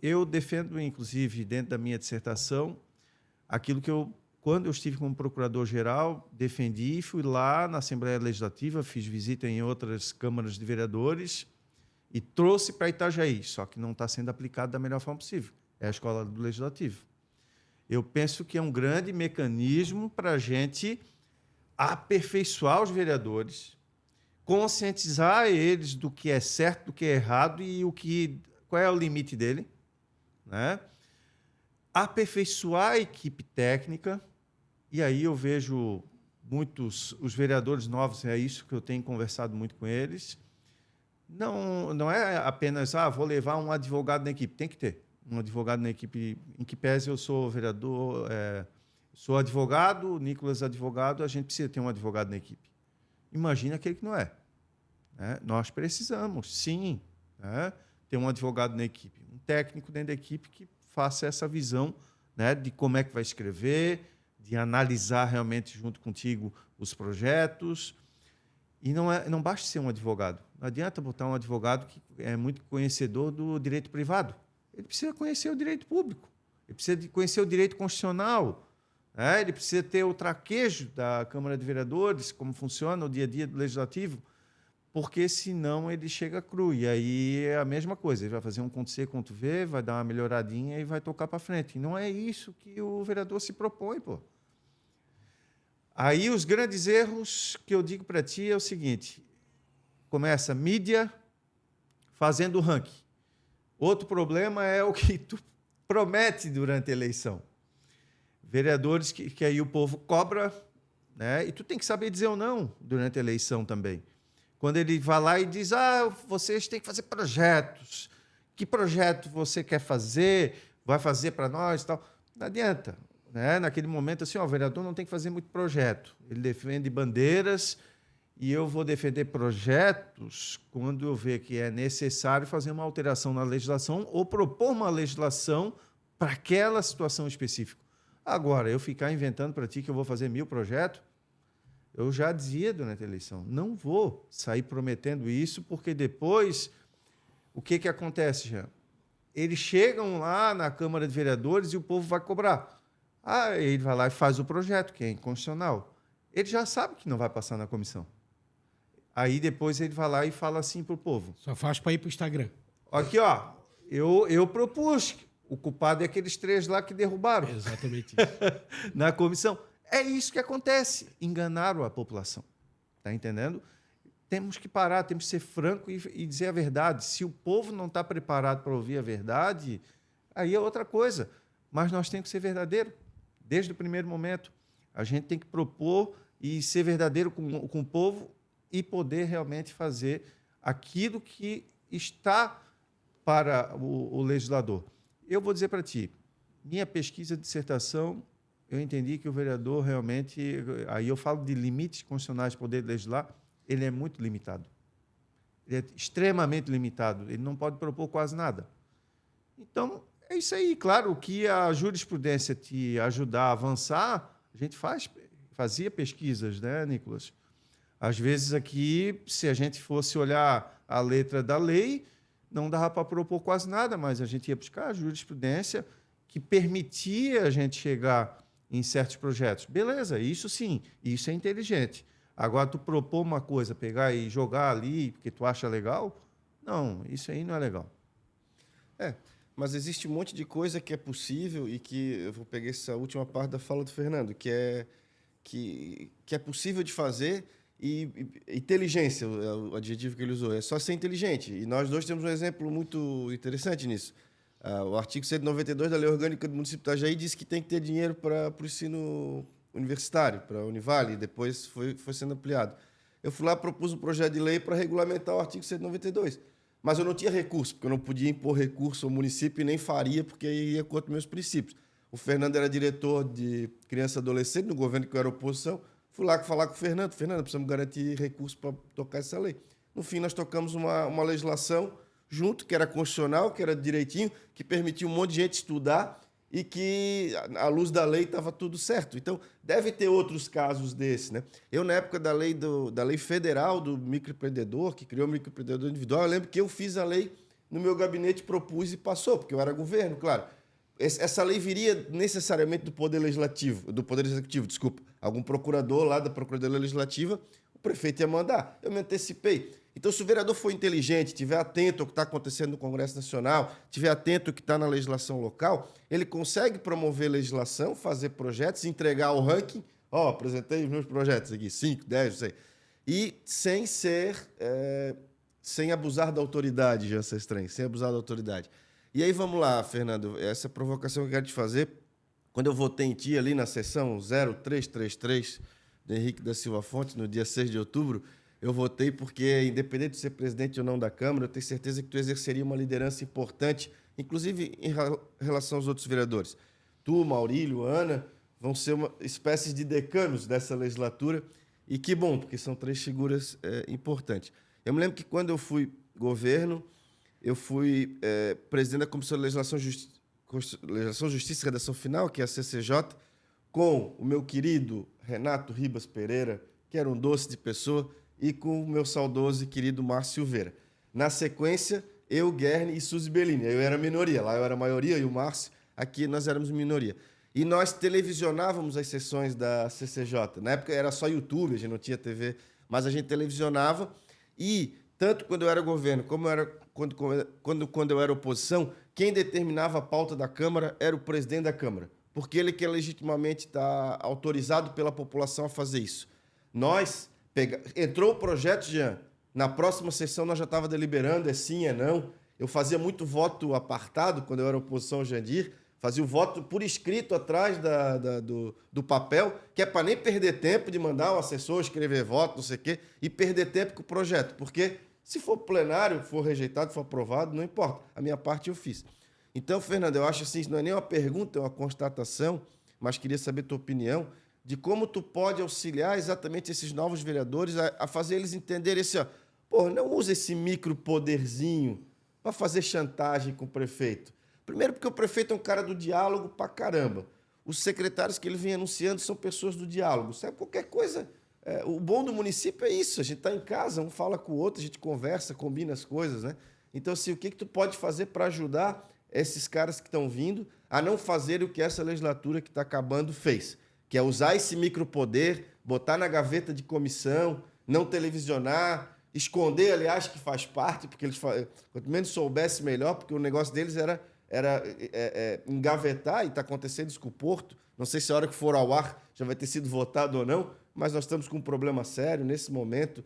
eu defendo, inclusive, dentro da minha dissertação, aquilo que quando eu estive como procurador-geral, defendi, fui lá na Assembleia Legislativa, fiz visita em outras câmaras de vereadores e trouxe para Itajaí, só que não está sendo aplicado da melhor forma possível. É a Escola do Legislativo. Eu penso que é um grande mecanismo para a gente aperfeiçoar os vereadores, conscientizar eles do que é certo, do que é errado e qual é o limite dele, né? Aperfeiçoar a equipe técnica, e aí eu vejo os vereadores novos, é isso que eu tenho conversado muito com eles. Não é apenas, vou levar um advogado na equipe, tem que ter um advogado na equipe, em que pese eu sou vereador, sou advogado, o Nicolas advogado, a gente precisa ter um advogado na equipe. Imagina aquele que não é. Né? Nós precisamos, sim, né, ter um advogado na equipe, um técnico dentro da equipe que faça essa visão, né, de como é que vai escrever, de analisar realmente junto contigo os projetos. E não basta ser um advogado. Não adianta botar um advogado que é muito conhecedor do direito privado. Ele precisa conhecer o direito público. Ele precisa conhecer o direito constitucional. Né? Ele precisa ter o traquejo da Câmara de Vereadores, como funciona o dia a dia do Legislativo. porque senão ele chega cru. E aí é a mesma coisa, ele vai fazer um ponto C, ponto V, vai dar uma melhoradinha e vai tocar para frente. E não é isso que o vereador se propõe, pô. Aí os grandes erros que eu digo para ti é o seguinte: começa mídia fazendo ranking. Outro problema é o que tu promete durante a eleição. Vereadores que aí o povo cobra, né? E tu tem que saber dizer ou não durante a eleição também. Quando ele vai lá e diz, vocês têm que fazer projetos. Que projeto você quer fazer? Vai fazer para nós e tal? Não adianta. Né? Naquele momento, assim, o vereador não tem que fazer muito projeto. Ele defende bandeiras e eu vou defender projetos quando eu ver que é necessário fazer uma alteração na legislação ou propor uma legislação para aquela situação específica. Agora, eu ficar inventando para ti que eu vou fazer 1000 projetos, eu já dizia durante a eleição, não vou sair prometendo isso, porque depois, o que acontece, Jean? Eles chegam lá na Câmara de Vereadores e o povo vai cobrar. Ele vai lá e faz o projeto, que é inconstitucional. Ele já sabe que não vai passar na comissão. Aí depois ele vai lá e fala assim para o povo. Só faz para ir para o Instagram. Aqui, ó, eu propus. O culpado é aqueles 3 lá que derrubaram. Exatamente isso. Na comissão. É isso que acontece. Enganaram a população. Está entendendo? Temos que parar, temos que ser franco e dizer a verdade. Se o povo não está preparado para ouvir a verdade, aí é outra coisa. Mas nós temos que ser verdadeiro. Desde o primeiro momento. A gente tem que propor e ser verdadeiro com o povo e poder realmente fazer aquilo que está para o legislador. Eu vou dizer para ti, minha pesquisa de dissertação, eu entendi que o vereador realmente, aí eu falo de limites constitucionais de poder legislar, ele é muito limitado. Ele é extremamente limitado, ele não pode propor quase nada. Então, é isso aí. Claro, o que a jurisprudência te ajudar a avançar, a gente fazia pesquisas, né, Nicolas? Às vezes aqui, se a gente fosse olhar a letra da lei, não dava para propor quase nada, mas a gente ia buscar a jurisprudência que permitia a gente chegar em certos projetos. Beleza, isso sim, isso é inteligente. Agora, tu propor uma coisa, pegar e jogar ali porque tu acha legal, não, isso aí não é legal. Mas existe um monte de coisa que é possível e que eu vou pegar essa última parte da fala do Fernando, que é possível de fazer. E inteligência, o adjetivo que ele usou, é só ser inteligente. E nós dois temos um exemplo muito interessante nisso. O artigo 192 da Lei Orgânica do município de Itajaí diz que tem que ter dinheiro para o ensino universitário, para a Univale, e depois foi sendo ampliado. Eu fui lá e propus um projeto de lei para regulamentar o artigo 192. Mas eu não tinha recurso, porque eu não podia impor recurso ao município e nem faria, porque ia contra meus princípios. O Fernando era diretor de criança e adolescente no governo que eu era oposição. Fui lá falar com o Fernando. Fernando, precisamos garantir recursos para tocar essa lei. No fim, nós tocamos uma legislação junto, que era constitucional, que era direitinho, que permitia um monte de gente estudar e que, à luz da lei, estava tudo certo. Então, deve ter outros casos desses, né? Eu, na época da lei federal do microempreendedor, que criou o microempreendedor individual, eu lembro que eu fiz a lei no meu gabinete, propus e passou, porque eu era governo, claro. Essa lei viria necessariamente do Poder Executivo, desculpa. Algum procurador lá da Procuradoria Legislativa, o prefeito ia mandar. Eu me antecipei. Então, se o vereador for inteligente, estiver atento ao que está acontecendo no Congresso Nacional, estiver atento ao que está na legislação local, ele consegue promover legislação, fazer projetos, entregar o ranking. Apresentei os meus projetos aqui, 5, 10, não sei. E sem abusar da autoridade, já sei estranho, sem abusar da autoridade. E aí, vamos lá, Fernando, essa provocação que eu quero te fazer, quando eu votei em ti ali na sessão 0333 do Henrique da Silva Fontes, no dia 6 de outubro, eu votei porque, independente de ser presidente ou não da Câmara, eu tenho certeza que tu exerceria uma liderança importante, inclusive em relação aos outros vereadores. Tu, Maurílio, Ana, vão ser uma espécie de decanos dessa legislatura, e que bom, porque são 3 figuras importantes. Eu me lembro que quando eu fui governo, eu fui presidente da Comissão de Legislação, Justiça e Redação Final, que é a CCJ, com o meu querido Renato Ribas Pereira, que era um doce de pessoa, e com o meu saudoso e querido Márcio Silveira. Na sequência, eu, Guerni e Suzy Bellini. Eu era minoria, lá eu era maioria, e o Márcio, aqui nós éramos minoria. E nós televisionávamos as sessões da CCJ. Na época era só YouTube, a gente não tinha TV, mas a gente televisionava. E, tanto quando eu era governo, como quando eu era oposição, quem determinava a pauta da Câmara era o presidente da Câmara, porque ele que é legitimamente está autorizado pela população a fazer isso. Entrou o projeto, Jean, na próxima sessão nós já estava deliberando, é sim, é não. Eu fazia muito voto apartado quando eu era oposição ao Jandir, fazia o voto por escrito atrás do papel, que é para nem perder tempo de mandar o assessor escrever voto, não sei o quê, e perder tempo com o projeto. Porque se for plenário, for rejeitado, for aprovado, não importa. A minha parte eu fiz. Então, Fernando, eu acho assim, não é nem uma pergunta, é uma constatação, mas queria saber a tua opinião de como tu pode auxiliar exatamente esses novos vereadores a fazer eles entenderem assim, ó, pô, não usa esse micropoderzinho para fazer chantagem com o prefeito. Primeiro porque o prefeito é um cara do diálogo pra caramba. Os secretários que ele vem anunciando são pessoas do diálogo. Sabe, qualquer coisa... o bom do município é isso. A gente está em casa, um fala com o outro, a gente conversa, combina as coisas, né? Então, assim, o que tu pode fazer para ajudar esses caras que estão vindo a não fazer o que essa legislatura que está acabando fez? Que é usar esse micropoder, botar na gaveta de comissão, não televisionar, esconder, aliás, que faz parte, porque eles quanto menos soubesse, melhor, porque o negócio deles era engavetar, e está acontecendo isso com o Porto. Não sei se a hora que for ao ar já vai ter sido votado ou não, mas nós estamos com um problema sério nesse momento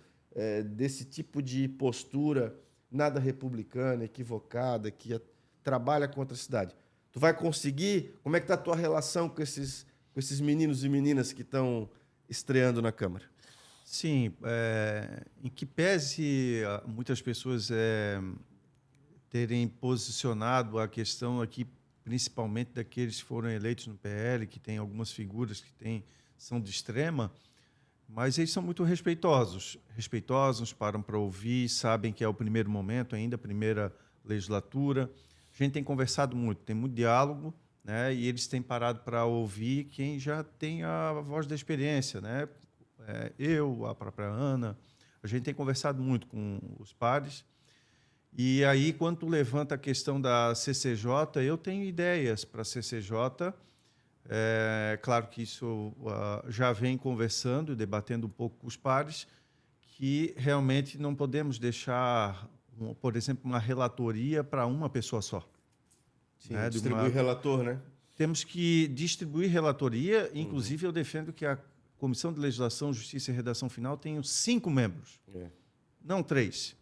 desse tipo de postura nada republicana, equivocada, que trabalha contra a cidade. Tu vai conseguir? Como é que está a tua relação com esses meninos e meninas que estão estreando na Câmara? Sim, em que pese muitas pessoas terem posicionado a questão aqui, principalmente daqueles que foram eleitos no PL, que tem algumas figuras que são de extrema, mas eles são muito respeitosos, param para ouvir, sabem que é o primeiro momento, ainda a primeira legislatura. A gente tem conversado muito, tem muito diálogo, né? E eles têm parado para ouvir quem já tem a voz da experiência, né? Eu, a própria Ana, a gente tem conversado muito com os pares. E aí, quando tu levanta a questão da CCJ, eu tenho ideias para a CCJ. Claro que isso já vem conversando, debatendo um pouco com os pares, que realmente não podemos deixar, por exemplo, uma relatoria para uma pessoa só. Sim, né? Distribuir relator, né? Temos que distribuir relatoria. Inclusive, eu defendo que a Comissão de Legislação, Justiça e Redação Final tenha 5 membros, não 3.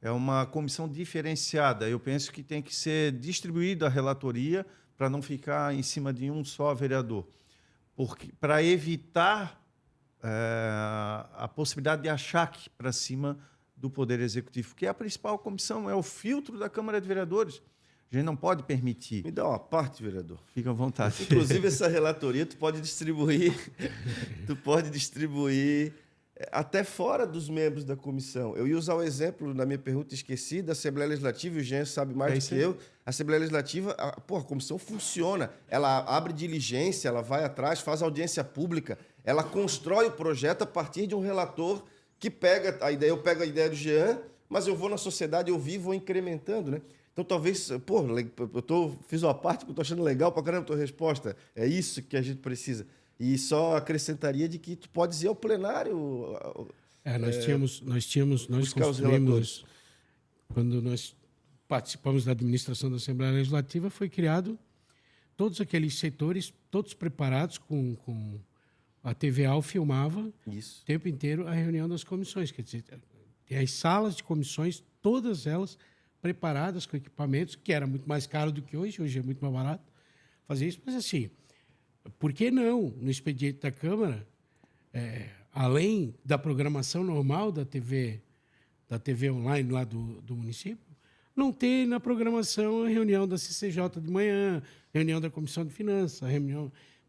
É uma comissão diferenciada. Eu penso que tem que ser distribuída a relatoria para não ficar em cima de um só vereador, para evitar a possibilidade de achaque para cima do Poder Executivo, porque a principal comissão é o filtro da Câmara de Vereadores. A gente não pode permitir. Me dá uma parte, vereador. Fica à vontade. Inclusive, essa relatoria tu pode distribuir até fora dos membros da comissão. Eu ia usar o exemplo na minha pergunta, esqueci, da Assembleia Legislativa, e o Jean sabe mais do que eu. A Assembleia Legislativa, a comissão funciona. Ela abre diligência, ela vai atrás, faz audiência pública, ela constrói o projeto a partir de um relator que pega a ideia. Eu pego a ideia do Jean, mas eu vou na sociedade, eu vou incrementando, né? Então, talvez, fiz uma parte que eu estou achando legal pra caramba a tua resposta. É isso que a gente precisa. E só acrescentaria de que tu podes ir ao plenário. Nós construímos, quando nós participamos da administração da Assembleia Legislativa, foi criado todos aqueles setores, todos preparados com a TVA filmava isso. O tempo inteiro a reunião das comissões. Quer dizer, tem as salas de comissões, todas elas preparadas com equipamentos, que era muito mais caro do que hoje é muito mais barato fazer isso, mas assim, por que não, no expediente da Câmara, além da programação normal da TV online lá do município, não ter na programação a reunião da CCJ de manhã, reunião da Comissão de Finanças,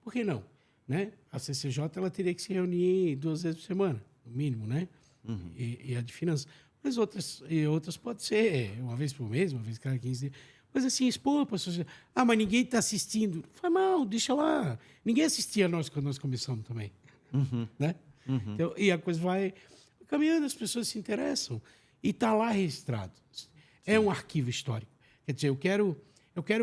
por que não? Né? A CCJ ela teria que se reunir 2 vezes por semana, no mínimo, né? Uhum. E a de Finanças. Mas outras pode ser uma vez por mês, uma vez cada 15 dias. Mas assim, expor para a sociedade. Mas ninguém está assistindo. Faz mal, deixa lá. Ninguém assistia a nós quando nós começamos também. Uhum. Né? Uhum. Então, e a coisa vai caminhando, as pessoas se interessam. E está lá registrado. É um arquivo histórico. Quer dizer, eu quero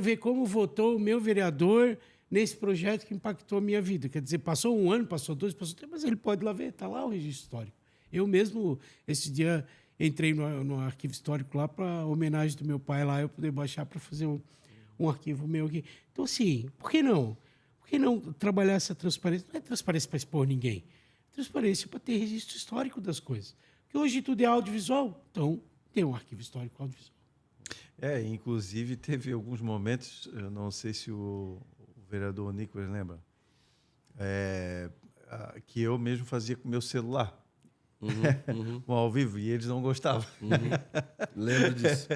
ver como votou o meu vereador nesse projeto que impactou a minha vida. Quer dizer, passou 1 ano, passou 2, passou 3, mas ele pode ir lá ver, está lá o registro histórico. Eu mesmo, esse dia, entrei no arquivo histórico lá para homenagem do meu pai lá, eu poder baixar para fazer um arquivo meu aqui. Então, assim, por que não? Por que não trabalhar essa transparência? Não é transparência para expor ninguém. É transparência para ter registro histórico das coisas. Porque hoje tudo é audiovisual, então tem um arquivo histórico audiovisual. Inclusive teve alguns momentos, eu não sei se o vereador Nicolas lembra, que eu mesmo fazia com o meu celular. Ao vivo, e eles não gostavam. Lembro disso.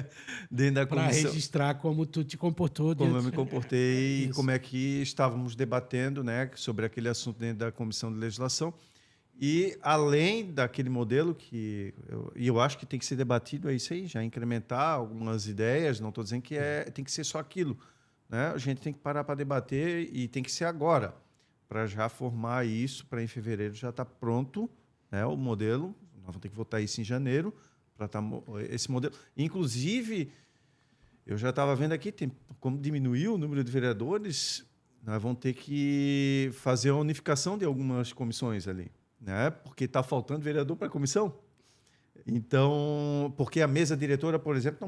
Dentro da Para comissão, registrar como tu te comportou. como eu me comportei e Isso. como é que estávamos debatendo, né, sobre aquele assunto dentro da comissão de legislação. E além daquele modelo que eu acho que tem que ser debatido, é isso aí, já incrementar algumas ideias, não estou dizendo que tem que ser só aquilo, né? A gente tem que parar para debater e tem que ser agora, para já formar isso, para em fevereiro já estar pronto, né, o modelo. Nós vamos ter que votar isso em janeiro, para estar esse modelo. Inclusive, eu já estava vendo aqui, como diminuiu o número de vereadores, nós vamos ter que fazer a unificação de algumas comissões ali, né? Porque está faltando vereador para a comissão. Então, porque a mesa diretora, por exemplo,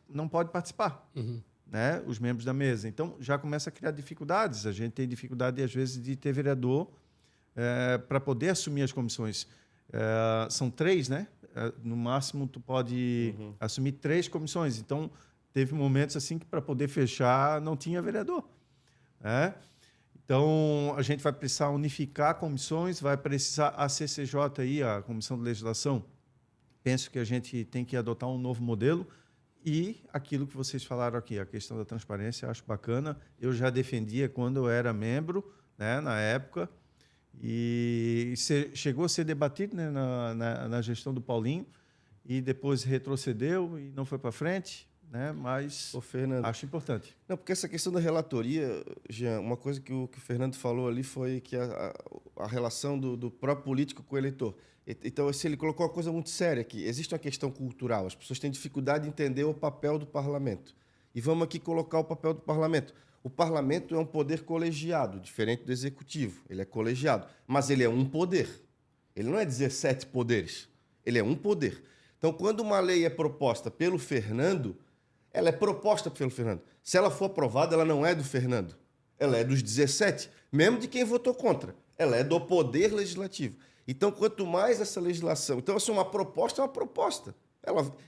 não pode participar, né? Os membros da mesa. Então, já começa a criar dificuldades. A gente tem dificuldade, às vezes, de ter vereador para poder assumir as comissões. São 3, né? No máximo, tu pode assumir 3 comissões. Então, teve momentos assim que, para poder fechar, não tinha vereador, né? Então, a gente vai precisar unificar comissões, vai precisar a CCJ, aí, a Comissão de Legislação. Penso que a gente tem que adotar um novo modelo. E aquilo que vocês falaram aqui, a questão da transparência, acho bacana. Eu já defendia quando eu era membro, né, na época, e chegou a ser debatido, né, na gestão do Paulinho, e depois retrocedeu e não foi para frente. Né? Mas Fernando, acho importante. Não, porque essa questão da relatoria, Jean, uma coisa que o Fernando falou ali foi que a relação do próprio político com o eleitor. Então, ele colocou uma coisa muito séria aqui. Existe uma questão cultural. As pessoas têm dificuldade de entender o papel do parlamento. E vamos aqui colocar o papel do parlamento. O parlamento é um poder colegiado, diferente do executivo. Ele é colegiado, mas ele é um poder. Ele não é 17 poderes. Ele é um poder. Então, quando uma lei é proposta pelo Fernando, ela é proposta pelo Fernando. Se ela for aprovada, ela não é do Fernando. Ela é dos 17, mesmo de quem votou contra. Ela é do Poder Legislativo. Então, quanto mais essa legislação... Então, assim, uma proposta é uma proposta.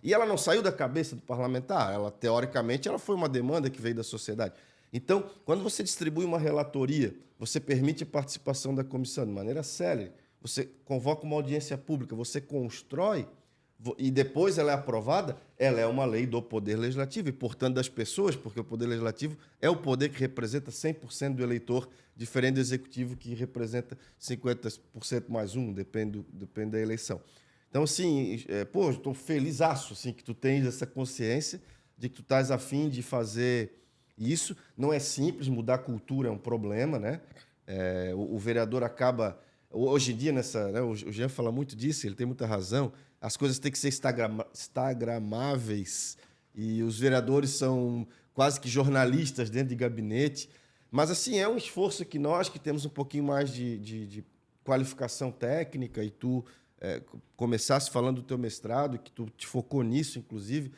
E ela não saiu da cabeça do parlamentar. Ela, teoricamente, ela foi uma demanda que veio da sociedade. Então, quando você distribui uma relatoria, você permite a participação da comissão de maneira célere, você convoca uma audiência pública, você constrói... e depois ela é aprovada, ela é uma lei do Poder Legislativo e, portanto, das pessoas, porque o Poder Legislativo é o poder que representa 100% do eleitor, diferente do Executivo, que representa 50% mais 1, depende da eleição. Então, assim, estou felizaço assim, que tu tens essa consciência de que tu estás a fim de fazer isso. Não é simples, mudar a cultura é um problema, né? O vereador acaba... Hoje em dia, né, o Jean fala muito disso, ele tem muita razão. As coisas têm que ser instagramáveis e os vereadores são quase que jornalistas dentro de gabinete. Mas, assim, é um esforço que nós, que temos um pouquinho mais de qualificação técnica, e tu começasse falando do teu mestrado, que tu te focou nisso, inclusive,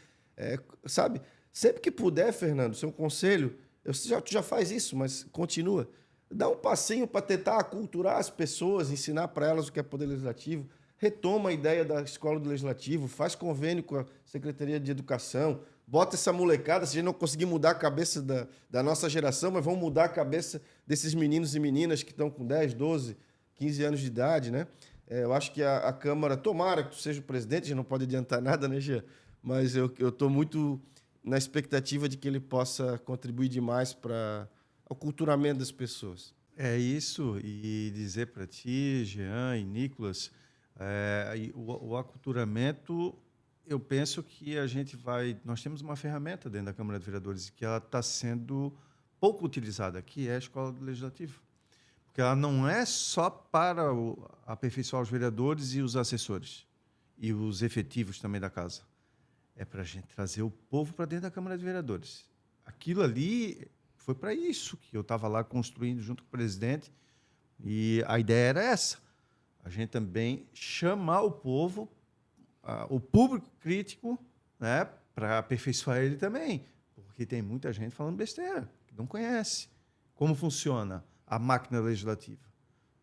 sabe? Sempre que puder, Fernando, seu conselho, tu já faz isso, mas continua. Dá um passinho para tentar aculturar as pessoas, ensinar para elas o que é Poder Legislativo. Retoma a ideia da Escola do Legislativo, faz convênio com a Secretaria de Educação, bota essa molecada, se a gente não conseguir mudar a cabeça da nossa geração, mas vamos mudar a cabeça desses meninos e meninas que estão com 10, 12, 15 anos de idade, né? Eu acho que a Câmara, tomara que tu seja o presidente, a gente não pode adiantar nada, né, Jean? Mas eu estou muito na expectativa de que ele possa contribuir demais para o aculturamento das pessoas. É isso, e dizer para ti, Jean e Nicolas, o aculturamento, eu penso que nós temos uma ferramenta dentro da Câmara de Vereadores que ela está sendo pouco utilizada, que é a Escola do Legislativo. Porque ela não é só para aperfeiçoar os vereadores e os assessores, e os efetivos também da casa. É para a gente trazer o povo para dentro da Câmara de Vereadores. Aquilo ali foi para isso que eu estava lá construindo junto com o presidente, e a ideia era essa. A gente também chamar o povo o público crítico, né, para aperfeiçoar ele também, porque tem muita gente falando besteira, que não conhece como funciona a máquina legislativa,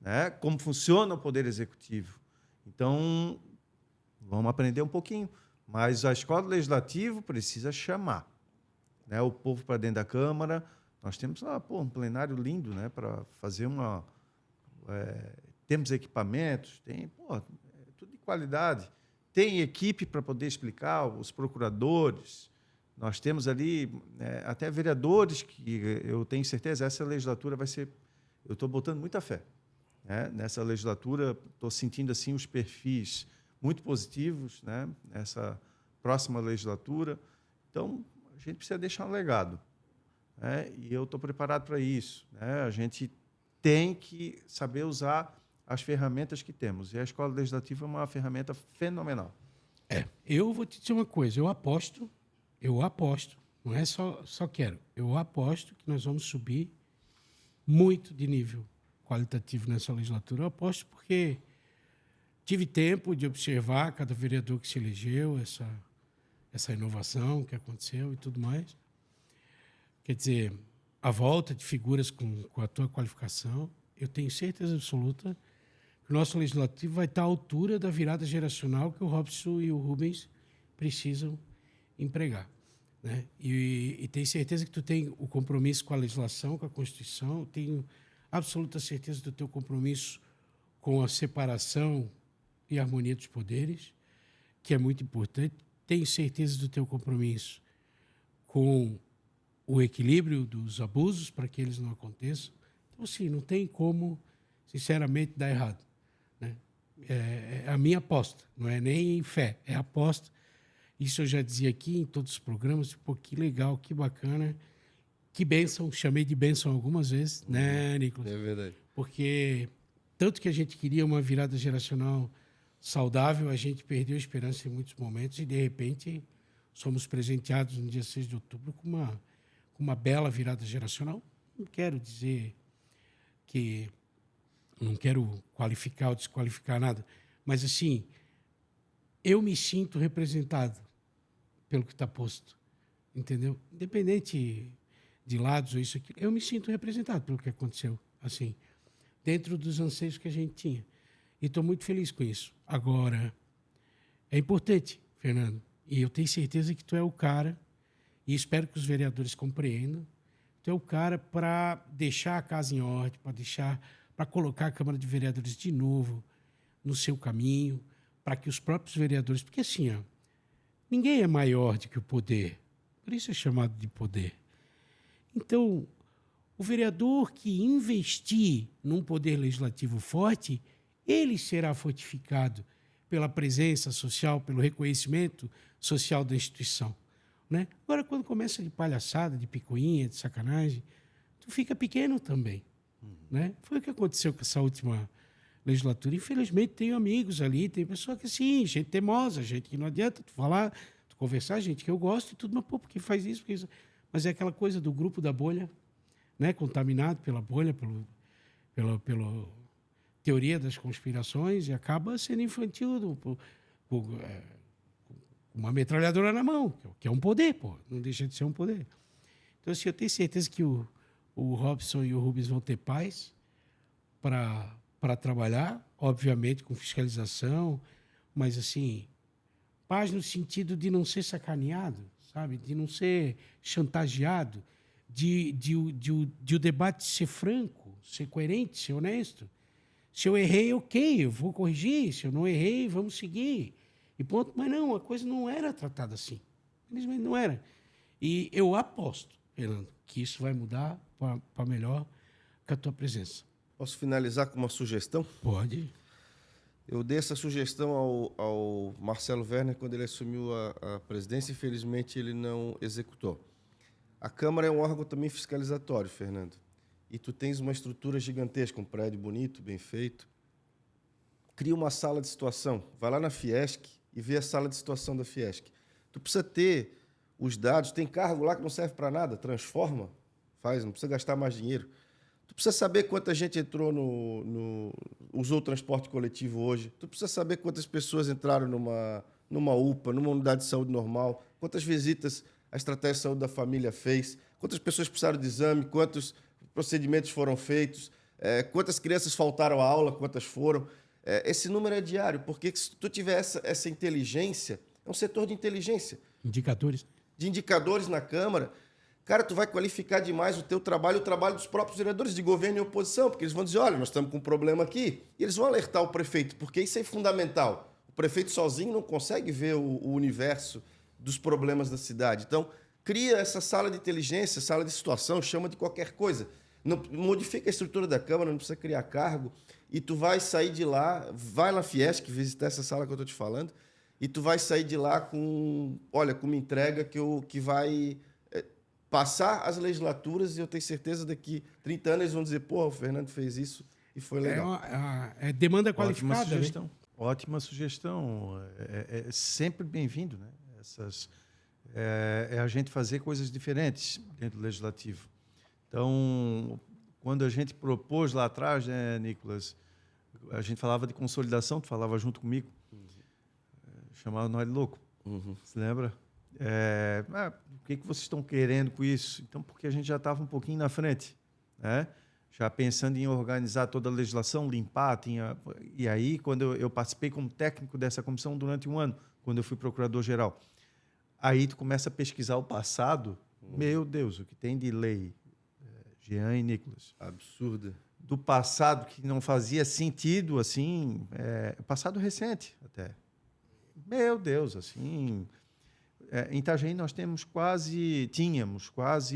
né, como funciona o Poder Executivo. Então, vamos aprender um pouquinho. Mas a escola legislativa precisa chamar, né, o povo para dentro da Câmara. Nós temos lá, um plenário lindo, né, para fazer uma... temos equipamentos, tem tudo de qualidade. Tem equipe para poder explicar, os procuradores. Nós temos ali até vereadores que eu tenho certeza essa legislatura vai ser... Eu estou botando muita fé, né? Nessa legislatura, estou sentindo assim os perfis muito positivos, né, nessa próxima legislatura. Então, a gente precisa deixar um legado, né? E eu estou preparado para isso, né? A gente tem que saber usar as ferramentas que temos. E a escola legislativa é uma ferramenta fenomenal. Eu vou te dizer uma coisa, eu aposto, não é só quero, eu aposto que nós vamos subir muito de nível qualitativo nessa legislatura. Eu aposto porque tive tempo de observar cada vereador que se elegeu, essa inovação que aconteceu e tudo mais. Quer dizer, a volta de figuras com a tua qualificação, eu tenho certeza absoluta que o nosso legislativo vai estar à altura da virada geracional que o Robson e o Rubens precisam empregar, né? E tenho certeza que tu tem o compromisso com a legislação, com a Constituição, tenho absoluta certeza do teu compromisso com a separação e harmonia dos poderes, que é muito importante. Tenho certeza do teu compromisso com o equilíbrio dos abusos para que eles não aconteçam. Então, assim, não tem como, sinceramente, dar errado, né? É a minha aposta, não é nem fé, é aposta. Isso eu já dizia aqui em todos os programas. Pô, que legal, que bacana, que bênção. Chamei de bênção algumas vezes, né, Nicolas? É verdade. Porque tanto que a gente queria uma virada geracional saudável, a gente perdeu a esperança em muitos momentos e, de repente, somos presenteados no dia 6 de outubro com uma bela virada geracional. Não quero dizer que... Não quero qualificar ou desqualificar nada, mas, assim, eu me sinto representado pelo que está posto, entendeu? Independente de lados ou isso aqui, eu me sinto representado pelo que aconteceu, assim, dentro dos anseios que a gente tinha. E estou muito feliz com isso. Agora, é importante, Fernando, e eu tenho certeza que tu é o cara, e espero que os vereadores compreendam, tu é o cara para deixar a casa em ordem, para colocar a Câmara de Vereadores de novo no seu caminho, para que os próprios vereadores... Porque, assim, ninguém é maior do que o poder, por isso é chamado de poder. Então, o vereador que investir num poder legislativo forte, ele será fortificado pela presença social, pelo reconhecimento social da instituição, né? Agora, quando começa de palhaçada, de picuinha, de sacanagem, tu fica pequeno também, né? Foi o que aconteceu com essa última legislatura. Infelizmente, tenho amigos ali, tem pessoa que, sim, gente teimosa, gente que não adianta tu falar, tu conversar, gente que eu gosto e tudo, mas, pô, porque faz isso, porque isso... Mas é aquela coisa do grupo da bolha, né? Contaminado pela bolha, pela teoria das conspirações, e acaba sendo infantil com uma metralhadora na mão, que é um poder, pô, não deixa de ser um poder. Então, assim, eu tenho certeza que o Robson e o Rubens vão ter paz para trabalhar, obviamente com fiscalização, mas, assim, paz no sentido de não ser sacaneado, sabe? De não ser chantageado, de o debate ser franco, ser coerente, ser honesto. Se eu errei, ok, eu vou corrigir. Se eu não errei, vamos seguir. E ponto. Mas não, a coisa não era tratada assim. Infelizmente não era. E eu aposto, Fernando, que isso vai mudar para melhor com a tua presença. Posso finalizar com uma sugestão? Pode. Eu dei essa sugestão ao Marcelo Werner quando ele assumiu a presidência. Infelizmente, ele não executou. A Câmara é um órgão também fiscalizatório, Fernando. E tu tens uma estrutura gigantesca, um prédio bonito, bem feito. Cria uma sala de situação. Vai lá na Fiesc e vê a sala de situação da Fiesc. Tu precisa ter os dados. Tem cargo lá que não serve para nada. Transforma, faz, não precisa gastar mais dinheiro. Tu precisa saber quanta gente entrou usou o transporte coletivo hoje. Tu precisa saber quantas pessoas entraram numa UPA, numa unidade de saúde normal, quantas visitas a estratégia de saúde da família fez, quantas pessoas precisaram de exame, quantos procedimentos foram feitos, quantas crianças faltaram à aula, quantas foram. Esse número é diário, porque se tu tiver essa inteligência, é um setor de inteligência. Indicadores. De indicadores na Câmara, cara, tu vai qualificar demais o teu trabalho e o trabalho dos próprios vereadores de governo e oposição, porque eles vão dizer, olha, nós estamos com um problema aqui, e eles vão alertar o prefeito, porque isso é fundamental. O prefeito sozinho não consegue ver o universo dos problemas da cidade. Então, cria essa sala de inteligência, sala de situação, chama de qualquer coisa. Não, modifica a estrutura da Câmara, não precisa criar cargo, e tu vai sair de lá, vai na Fiesc visitar essa sala que eu estou te falando, e tu vai sair de lá com uma entrega que vai passar as legislaturas, e eu tenho certeza daqui 30 anos eles vão dizer, pô, o Fernando fez isso e foi legal. É demanda qualificada. Ótima sugestão. Né? Ótima sugestão. É sempre bem-vindo, né? É a gente fazer coisas diferentes dentro do Legislativo. Então, quando a gente propôs lá atrás, né, Nicolas, a gente falava de consolidação, tu falava junto comigo, chamava nós de louco. Você lembra? O que vocês estão querendo com isso? Então, porque a gente já estava um pouquinho na frente, né? Já pensando em organizar toda a legislação, limpar. E aí, quando eu participei como técnico dessa comissão durante um ano, quando eu fui procurador-geral, aí tu começa a pesquisar o passado. Meu Deus, o que tem de lei, Jean e Nicolas. Absurda. Do passado que não fazia sentido, assim, passado recente até. Meu Deus, assim... Em Itajaí nós tínhamos quase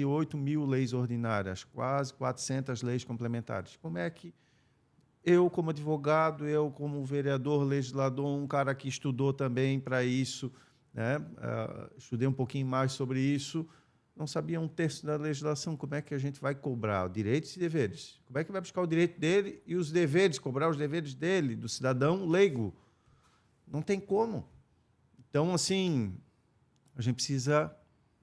8 mil leis ordinárias, quase 400 leis complementares. Como é que eu, como advogado, eu, como vereador, legislador, um cara que estudou também para isso, né? Estudei um pouquinho mais sobre isso, não sabia um terço da legislação. Como é que a gente vai cobrar direitos e deveres? Como é que vai buscar o direito dele e os deveres, cobrar os deveres dele, do cidadão leigo? Não tem como. Então, assim... A gente precisa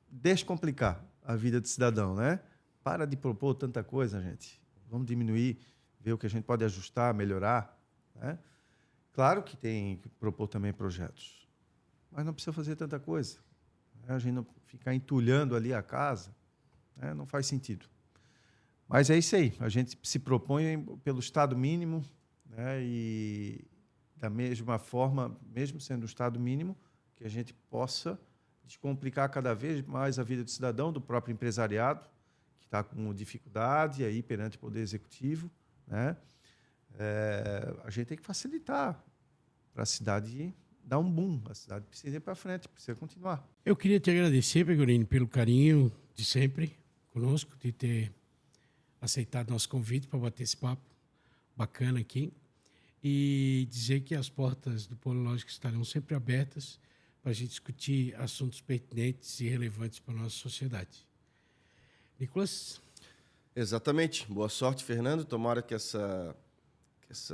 descomplicar a vida do cidadão, né? Para de propor tanta coisa, gente. Vamos diminuir, ver o que a gente pode ajustar, melhorar, né? Claro que tem que propor também projetos, mas não precisa fazer tanta coisa. A gente não ficar entulhando ali a casa, né? Não faz sentido. Mas é isso aí. A gente se propõe pelo Estado mínimo, né? E da mesma forma, mesmo sendo o Estado mínimo, que a gente possa descomplicar cada vez mais a vida do cidadão, do próprio empresariado, que está com dificuldade aí perante o Poder Executivo, né? A gente tem que facilitar para a cidade dar um boom. A cidade precisa ir para frente, precisa continuar. Eu queria te agradecer, Pegorino, pelo carinho de sempre conosco, de ter aceitado nosso convite para bater esse papo bacana aqui e dizer que as portas do Polo Lógico estarão sempre abertas para a gente discutir assuntos pertinentes e relevantes para a nossa sociedade. Nicolas? Exatamente. Boa sorte, Fernando. Tomara que essa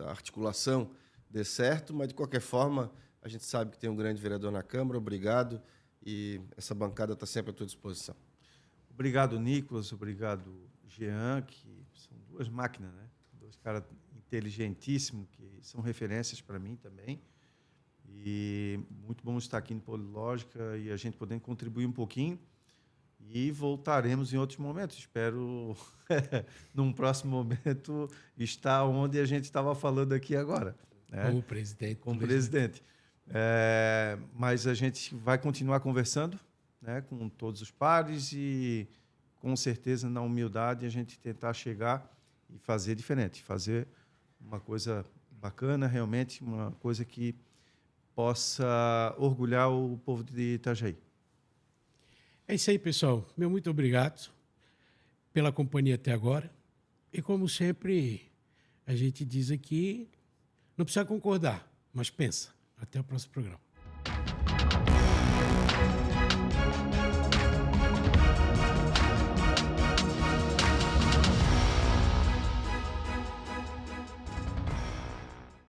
articulação dê certo, mas, de qualquer forma, a gente sabe que tem um grande vereador na Câmara. Obrigado. E essa bancada está sempre à tua disposição. Obrigado, Nicolas. Obrigado, Jean, que são duas máquinas, né? Dois caras inteligentíssimos, que são referências para mim também. E muito bom estar aqui no Polilógica e a gente podendo contribuir um pouquinho. E voltaremos em outros momentos. Espero, num próximo momento, estar onde a gente estava falando aqui agora, né? Como presidente. Como presidente. Mas a gente vai continuar conversando, né, com todos os pares e, com certeza, na humildade, a gente tentar chegar e fazer diferente. Fazer uma coisa bacana, realmente, uma coisa que possa orgulhar o povo de Itajaí. É isso aí, pessoal. Meu muito obrigado pela companhia até agora. E, como sempre, a gente diz aqui, não precisa concordar, mas pensa. Até o próximo programa.